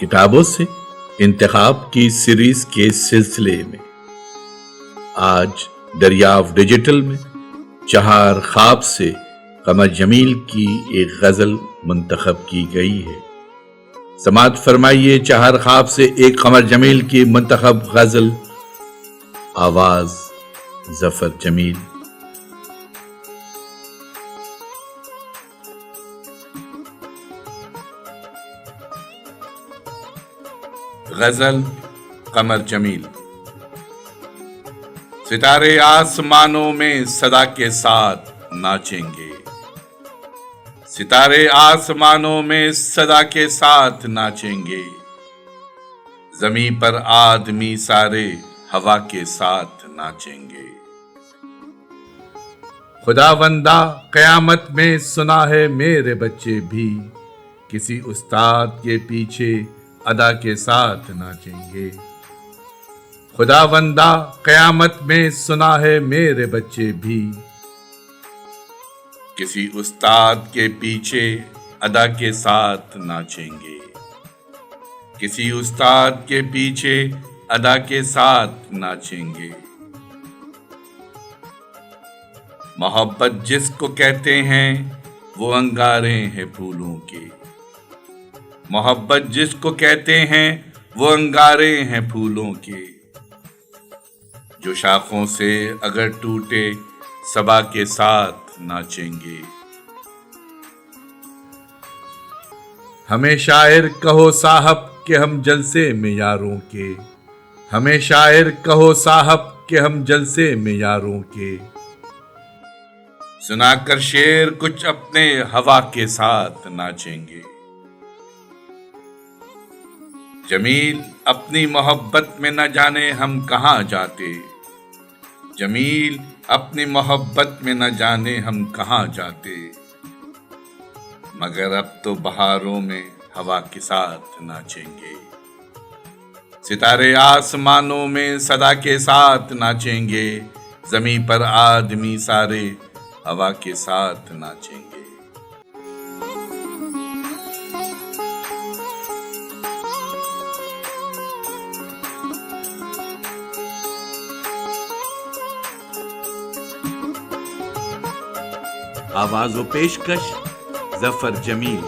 کتابوں سے انتخاب کی سیریز کے سلسلے میں آج دریافت ڈیجیٹل میں چہار خواب سے قمر جمیل کی ایک غزل منتخب کی گئی ہے۔ سماعت فرمائیے چہار خواب سے ایک قمر جمیل کی منتخب غزل، آواز ظفر جمیل۔ غزل قمر جمیل۔ ستارے آسمانوں میں صدا کے ساتھ ناچیں گے، ستارے آسمانوں میں صدا کے ساتھ ناچیں گے، زمین پر آدمی سارے ہوا کے ساتھ ناچیں گے۔ خداوندہ قیامت میں سنا ہے میرے بچے بھی کسی استاد کے پیچھے ادا کے ساتھ ناچیں گے۔ خداوندہ قیامت میں سنا ہے میرے بچے بھی کسی استاد کے پیچھے ادا کے ساتھ ناچیں گے، کسی استاد کے پیچھے ادا کے ساتھ ناچیں گے۔ محبت جس کو کہتے ہیں وہ انگارے ہیں پھولوں کے، محبت جس کو کہتے ہیں وہ انگارے ہیں پھولوں کے، جو شاخوں سے اگر ٹوٹے صبا کے ساتھ ناچیں گے۔ ہمیں شاعر کہو صاحب کہ ہم جلسے میں یاروں کے، ہمیں شاعر کہو صاحب کہ ہم جلسے میں یاروں کے، سنا کر شعر کچھ اپنے ہوا کے ساتھ ناچیں گے۔ جمیل اپنی محبت میں نہ جانے ہم کہاں جاتے، جمیل اپنی محبت میں نہ جانے ہم کہاں جاتے، مگر اب تو بہاروں میں ہوا کے ساتھ ناچیں گے، ستارے آسمانوں میں صدا کے ساتھ ناچیں گے، زمین پر آدمی سارے ہوا کے ساتھ ناچیں گے۔ آواز و پیشکش ظفر جمیل۔